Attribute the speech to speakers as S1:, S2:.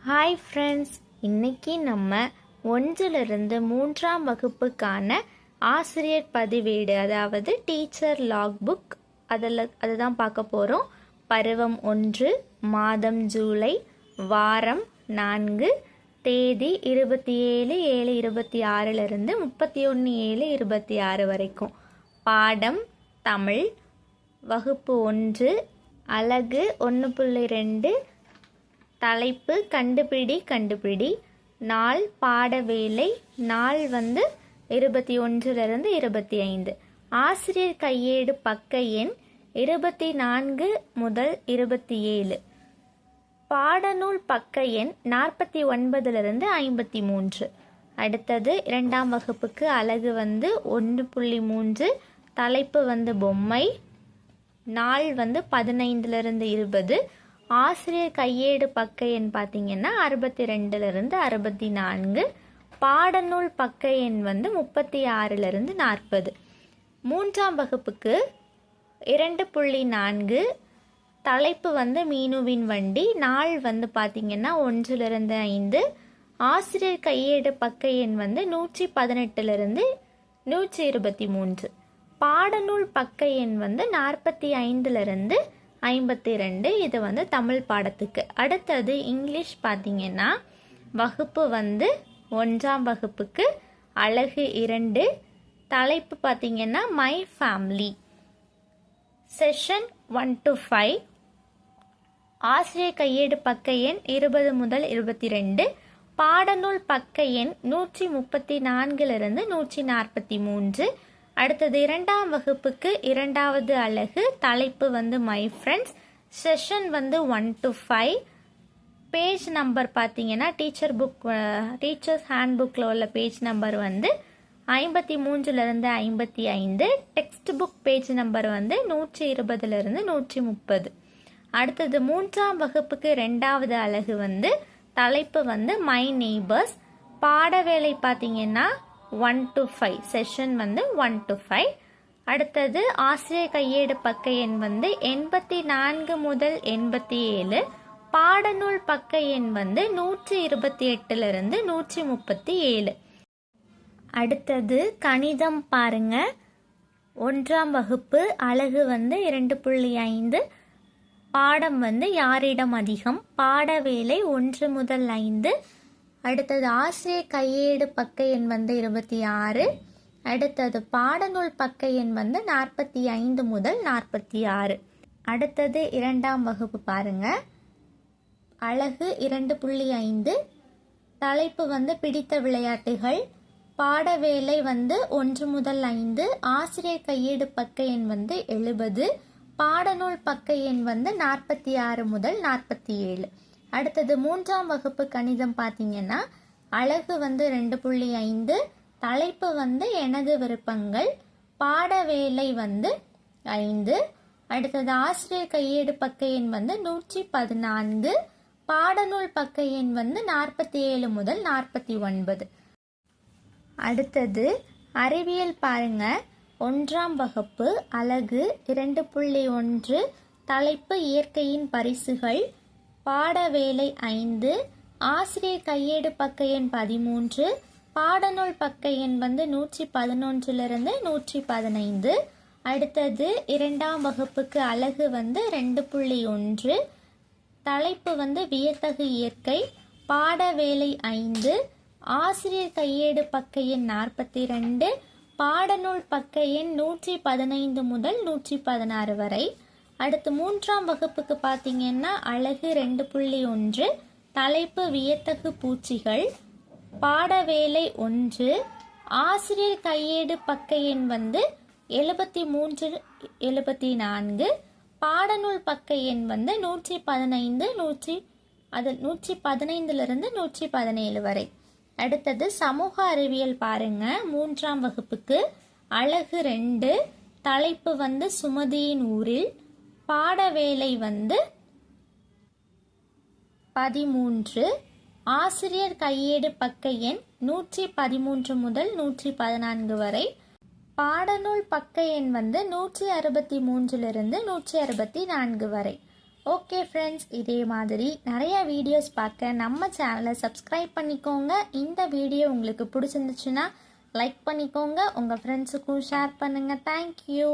S1: Hi friends, இன்னைக்கு நம்ம 1லிருந்து 3ஆம் வகுப்புக்கான ஆசிரியர் பதிவேடு, அதாவது டீச்சர் லாக் புக், அதுதான் பார்க்க போகிறோம். பருவம் 1, மாதம் ஜூலை, வாரம் 4, தேதி 27/7/26 31/7/26 வரைக்கும். பாடம் தமிழ், வகுப்பு 1, அலகு 1.2, தலைப்பு கண்டுபிடி. நாள் பாடவேளை, நாள் 21லிருந்து 25. ஆசிரியர் கையேடு பக்க எண் 24 முதல் 27. பாடநூல் பக்க எண் 49லிருந்து 53. அடுத்தது 2ஆம் வகுப்புக்கு அலகு 1.3, தலைப்பு பொம்மை, நாள் 15லிருந்து 20. ஆசிரியர் கையேடு பக்க எண் பார்த்தீங்கன்னா 62லிருந்து 64. பாடநூல் பக்க எண் 36லிருந்து 40. 3ஆம் வகுப்புக்கு 2.4, தலைப்பு மீனுவின் வண்டி, நாள் பார்த்தீங்கன்னா 1லிருந்து 5. ஆசிரியர் கையேடு பக்க எண் 118லிருந்து 123. பாடநூல் பக்க எண் 45லிருந்து 52. இது தமிழ் பாடத்துக்கு. அடுத்தது இங்கிலீஷ் பார்த்தீங்கன்னா வகுப்பு 1ஆம் வகுப்புக்கு அலகு 2, தலைப்பு பார்த்தீங்கன்னா மை ஃபேமிலி. Session 1 to 5. ஆசிரியர் கையேடு பக்க எண் 20 முதல் 22. பாடநூல் பக்க எண் 134லிருந்து 143. அடுத்தது 2ஆம் வகுப்புக்கு 2வது அலகு, தலைப்பு my friends. Session 1 to 5. Page number பார்த்தீங்கன்னா டீச்சர்ஸ் ஹேண்ட் புக்கில் உள்ள பேஜ் நம்பர் 53லிருந்து 55. டெக்ஸ்ட் புக் பேஜ் நம்பர் 120லிருந்து 130. அடுத்தது 3ஆம் வகுப்புக்கு 2வது அலகு தலைப்பு மை நெய்பர்ஸ். பாடவேளை பார்த்தீங்கன்னா 1 to 5. Session 1 to 5. அடுத்தது ஆசிரியர் கையேடு பக்க எண் 84 முதல் 87. பாடநூல் பக்க எண் 128லிருந்து 137. அடுத்தது கணிதம் பாருங்க. 1ஆம் வகுப்பு அலகு 2.5, பாடம் யாரிடம் அதிகம். பாடவேளை 1 முதல் 5. அடுத்தது ஆசிரியர் கையேடு பக்க எண் 26. அடுத்தது பாடநூல் பக்க எண் 45 முதல் 46. அடுத்தது 2ஆம் வகுப்பு பாருங்க, அலகு 2.5, தலைப்பு பிடித்த விளையாட்டுகள். பாடவேளை 1 முதல் 5. ஆசிரியர் கையேடு பக்க எண் 70. பாடநூல் பக்க எண் 46 முதல் 47. அடுத்தது 3ஆம் வகுப்பு கணிதம் பார்த்தீங்கன்னா அலகு 2.5, தலைப்பு எனது விருப்பங்கள். பாடவேளை 5. அடுத்தது ஆசிரியர் கையேடு பக்க எண் 114. பாடநூல் பக்க எண் 47 முதல் 49. அடுத்தது அறிவியல் பாருங்க. 1ஆம் வகுப்பு அலகு 2.1, தலைப்பு இயற்கையின் பரிசுகள். பாடவேளை 5. ஆசிரியர் கையேடு பக்க எண் 13. பாடநூல் பக்க எண் 111லிருந்து 115. அடுத்தது 2ஆம் வகுப்புக்கு அலகு 2.1, தலைப்பு வியத்தகு இயற்கை. பாடவேளை 5. ஆசிரியர் கையேடு பக்க எண் 42. பாடநூல் பக்க எண் 115 முதல் 116 வரை. அடுத்து 3ஆம் வகுப்புக்கு பார்த்தீங்கன்னா அலகு 2.1, தலைப்பு வியத்தகு பூச்சிகள். பாடவேளை 1. ஆசிரியர் கையேடு பக்க எண் 73 74. பாடநூல் பக்க எண் 115 115லிருந்து 117 வரை. அடுத்தது சமூக அறிவியல் பாருங்க. 3ஆம் வகுப்புக்கு அலகு 2, தலைப்பு சுமதியின் ஊரில். பாடவேளை 13. ஆசிரியர் கையேடு பக்க எண் 113 முதல் 114 வரை. பாடநூல் பக்க எண் 163லிருந்து 164 வரை. ஓகே ஃப்ரெண்ட்ஸ், இதே மாதிரி நிறைய வீடியோஸ் பார்க்க நம்ம சேனலை சப்ஸ்கிரைப் பண்ணிக்கோங்க. இந்த வீடியோ உங்களுக்கு பிடிச்சிருந்துச்சுன்னா லைக் பண்ணிக்கோங்க, உங்கள் ஃப்ரெண்ட்ஸுக்கும் ஷேர் பண்ணுங்கள். தேங்க்யூ.